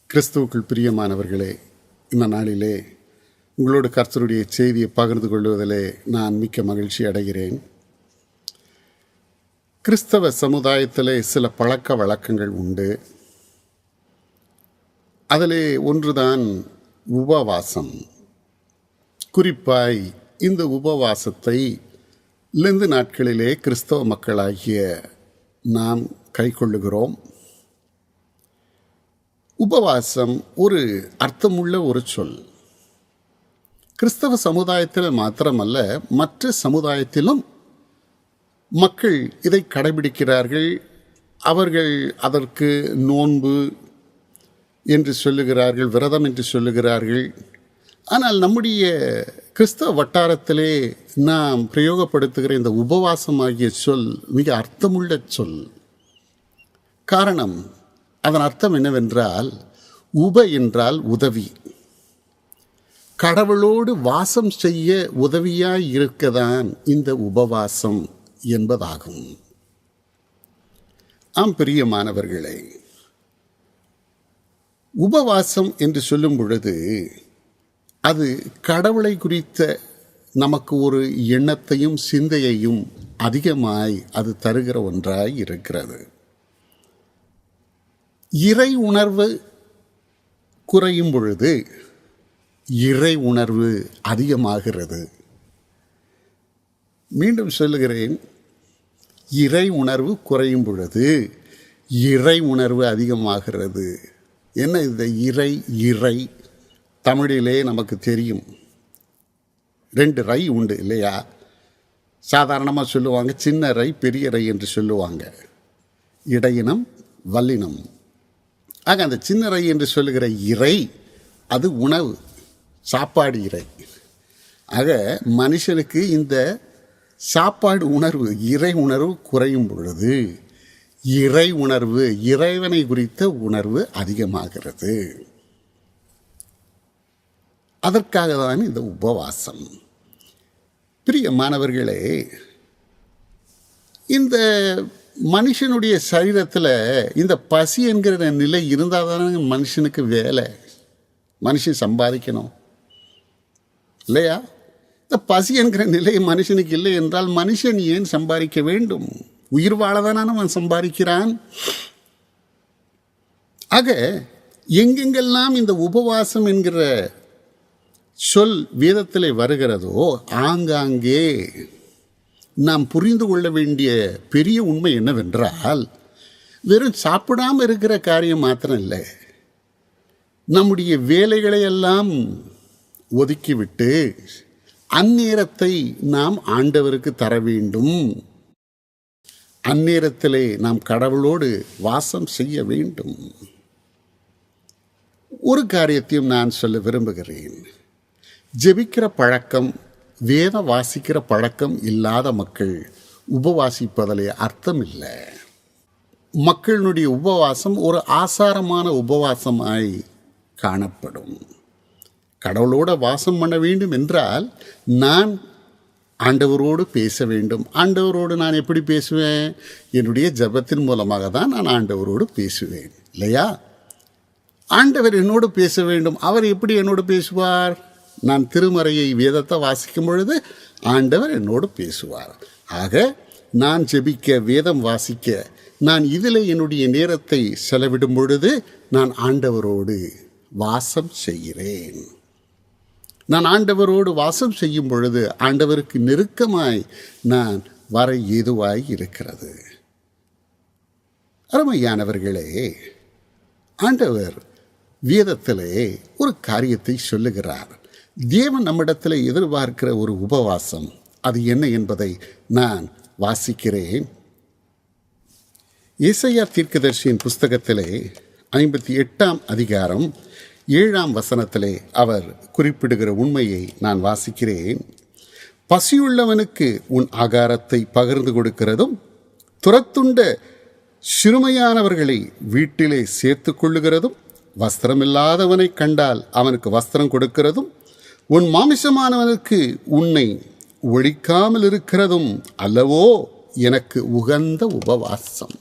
கிறிஸ்துவுக்குள் பிரியமானவர்களே, இந்த நாளிலே உங்களோடு கர்த்தருடைய செய்தியை பகிர்ந்து கொள்வதிலே நான் மிக்க மகிழ்ச்சி அடைகிறேன். கிறிஸ்தவ சமுதாயத்திலே சில பழக்க வழக்கங்கள் உண்டு. அதிலே ஒன்றுதான் உபவாசம். குறிப்பாய் இந்த உபவாசத்தை லெந்து நாட்களிலே கிறிஸ்தவ மக்களாகிய நாம் கைக்கொள்ளுகிறோம். உபவாசம் ஒரு அர்த்தமுள்ள ஒரு சொல். கிறிஸ்தவ சமுதாயத்தில் மாத்திரமல்ல, மற்ற சமுதாயத்திலும் மக்கள் இதை கடைபிடிக்கிறார்கள். அவர்கள் அதற்கு நோன்பு என்று சொல்லுகிறார்கள், விரதம் என்று சொல்லுகிறார்கள். ஆனால் நம்முடைய கிறிஸ்தவ வட்டாரத்திலே நாம் பிரயோகப்படுத்துகிற இந்த உபவாசம் ஆகிய சொல் மிக அர்த்தமுள்ள சொல். காரணம், அதன் அர்த்தம் என்னவென்றால், உப என்றால் உதவி. கடவுளோடு வாசம் செய்ய உதவியாய் இருக்கதான் இந்த உபவாசம் என்பதாகும். ஆம் பிரியமானவர்களே, உபவாசம் என்று சொல்லும் பொழுது அது கடவுளை குறித்த நமக்கு ஒரு எண்ணத்தையும் சிந்தையையும் அதிகமாய் அது தருகிற ஒன்றாய் இருக்கிறது. இறை உணர்வு குறையும் பொழுது இறை உணர்வு அதிகமாகிறது. மீண்டும் சொல்லுகிறேன், இறை உணர்வு குறையும் பொழுது இறை உணர்வு அதிகமாகிறது. என்ன இந்த இறை? இறை தமிழிலே நமக்கு தெரியும், 2 ரை உண்டு இல்லையா? சாதாரணமாக சொல்லுவாங்க சின்ன ரை பெரிய ரை என்று சொல்லுவாங்க, இடையினம் வல்லினம். ஆக அந்த சின்ன ரை என்று சொல்லுகிற இறை அது உணவு, சாப்பாடு இறை. ஆக மனுஷனுக்கு இந்த சாப்பாடு உணர்வு, இறை உணர்வு குறையும் பொழுது இறை உணர்வு, இறைவனை குறித்த உணர்வு அதிகமாகிறது. அதற்காக தான் இந்த உபவாசம். பிரியமானவர்களே, இந்த மனுஷனுடைய சரீரத்தில் இந்த பசி என்கிற நிலை இருந்தால் தானே மனுஷனுக்கு வேலை, மனுஷன் சம்பாதிக்கணும் இல்லையா? இந்த பசி என்கிற நிலை மனுஷனுக்கு இல்லை என்றால் மனுஷன் ஏன் சம்பாதிக்க வேண்டும்? உயிர் வாழதானே அவன் சம்பாதிக்கிறான். ஆக எங்கெங்கெல்லாம் இந்த உபவாசம் என்கிற சொல் வேதத்தில் வருகிறதோ ஆங்காங்கே நாம் புரிந்து கொள்ள வேண்டிய பெரிய உண்மை என்னவென்றால், வெறும் சாப்பிடாமல் இருக்கிற காரியம் மாத்திரம் இல்லை, நம்முடைய வேலைகளை எல்லாம் ஒதுக்கிவிட்டு அந்நேரத்தை நாம் ஆண்டவருக்கு தர வேண்டும். அந்நேரத்திலே நாம் கடவுளோடு வாசம் செய்ய வேண்டும். ஒரு காரியத்தையும் நான் சொல்ல விரும்புகிறேன். ஜெபிக்கிற பழக்கம், வேத வாசிக்கிற பழக்கம் இல்லாத மக்கள் உபவாசிப்பதிலே அர்த்தம் இல்லை. மக்களுடைய உபவாசம் ஒரு ஆசாரமான உபவாசமாய் காணப்படும். கடவுளோட வாசம் பண்ண வேண்டும் என்றால் நான் ஆண்டவரோடு பேச வேண்டும். ஆண்டவரோடு நான் எப்படி பேசுவேன்? என்னுடைய ஜெபத்தின் மூலமாக தான் நான் ஆண்டவரோடு பேசுவேன் இல்லையா? ஆண்டவர் என்னோடு பேச வேண்டும். அவர் எப்படி என்னோடு பேசுவார்? நான் திருமறையை வேதத்தை வாசிக்கும் பொழுது ஆண்டவர் என்னோடு பேசுவார். ஆக நான் ஜெபிக்க, வேதம் வாசிக்க, நான் இதில் என்னுடைய நேரத்தை செலவிடும் பொழுது நான் ஆண்டவரோடு வாசம் செய்கிறேன். நான் ஆண்டவரோடு வாசம் செய்யும் பொழுது ஆண்டவருக்கு நெருக்கமாய் நான் வர ஏதுவாய் இருக்கிறது. அருமையானவர்களே, ஆண்டவர் வேதத்திலே ஒரு காரியத்தை சொல்லுகிறார். தேவன் நம்மிடத்தில் எதிர்பார்க்கிற ஒரு உபவாசம் அது என்ன என்பதை நான் வாசிக்கிறேன். ஏசாயா தீர்க்கதரிசியின் புஸ்தகத்திலே 58ஆம் அதிகாரம் 7ஆம் வசனத்திலே அவர் குறிப்பிடுகிற உண்மையை நான் வாசிக்கிறேன். பசியுள்ளவனுக்கு உன் ஆகாரத்தை பகிர்ந்து கொடுக்கிறதும், துரத்துண்ட சிறுமையானவர்களை வீட்டிலே சேர்த்து கொள்ளுகிறதும், வஸ்திரமில்லாதவனை கண்டால் அவனுக்கு வஸ்திரம் கொடுக்கிறதும், உன் மாமிசமானவனுக்கு உன்னை ஒழிக்காமல் இருக்கிறதும் அல்லவோ எனக்கு உகந்த உபவாசம்.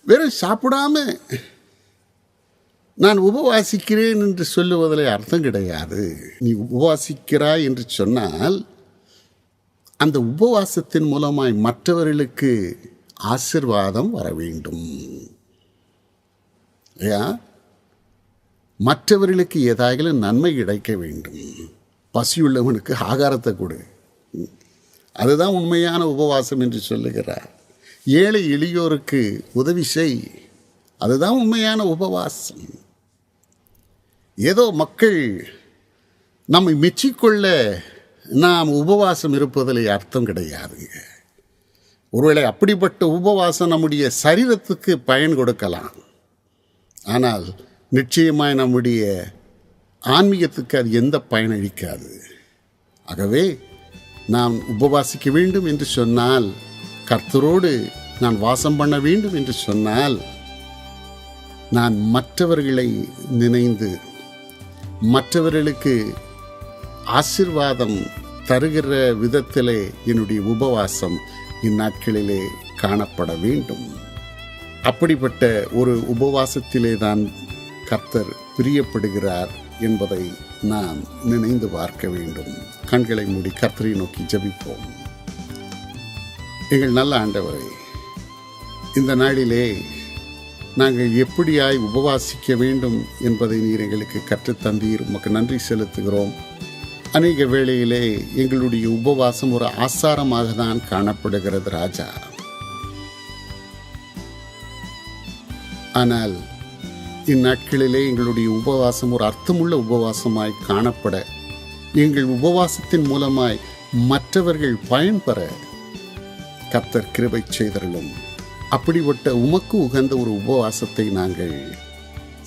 வெறும் சாப்பிடாம நான் உபவாசிக்கிறேன் என்று சொல்லுவதில் அர்த்தம் கிடையாது. நீ உபவாசிக்கிறாய் என்று சொன்னால் அந்த உபவாசத்தின் மூலமாய் மற்றவர்களுக்கு ஆசீர்வாதம் வர வேண்டும். மற்றவர்களுக்கு ஏதாயிலும் நன்மை கிடைக்க வேண்டும். பசியுள்ளவனுக்கு ஆகாரத்தை கொடு, அதுதான் உண்மையான உபவாசம் என்று சொல்லுகிறார். ஏழை எளியோருக்கு உதவி செய், அதுதான் உண்மையான உபவாசம். ஏதோ மக்கள் நம்மை மெச்சிக்கொள்ள நாம் உபவாசம் இருப்பதில் அர்த்தம் கிடையாதுங்க. ஒருவேளை அப்படிப்பட்ட உபவாசம் நம்முடைய சரீரத்துக்கு பயன் கொடுக்கலாம், ஆனால் நிச்சயமாய் நம்முடைய ஆன்மீகத்துக்கு அது எந்த பயனளிக்காது. ஆகவே நாம் உபவாசிக்க வேண்டும் என்று சொன்னால், கர்த்தரோடு நான் வாசம் பண்ண வேண்டும் என்று சொன்னால், நான் மற்றவர்களை நினைந்து மற்றவர்களுக்கு ஆசீர்வாதம் தருகிற விதத்திலே என்னுடைய உபவாசம் இந்நாட்களிலே காணப்பட வேண்டும். அப்படிப்பட்ட ஒரு உபவாசத்திலே தான் கர்த்தர் பிரியப்படுகிறார் என்பதை நாம் நினைந்து பார்க்க வேண்டும். கண்களை மூடி கர்த்தரை நோக்கி ஜெபிப்போம். எங்கள் நல்ல ஆண்டவரே, இந்த நாளிலே நாங்கள் எப்படியாய் உபவாசிக்க வேண்டும் என்பதை நீர் எங்களுக்கு கற்றுத்தந்தீர். உமக்கு நன்றி செலுத்துகிறோம். அநேக வேளையிலே எங்களுடைய உபவாசம் ஒரு ஆசாரமாக தான் காணப்படுகிறது ராஜா. ஆனால் இந்நாட்களிலே எங்களுடைய உபவாசம் ஒரு அர்த்தமுள்ள உபவாசமாய் காணப்பட, எங்கள் உபவாசத்தின் மூலமாய் மற்றவர்கள் பயன்பெற கர்த்தர் கிருபை செய்தருளும். அப்படிப்பட்ட உமக்கு உகந்த ஒரு உபவாசத்தை நாங்கள்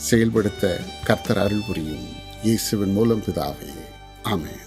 செயல்படுத்த கர்த்தர் அருள் புரியும். இயேசுவின் மூலம் பிதாவே, ஆமென்.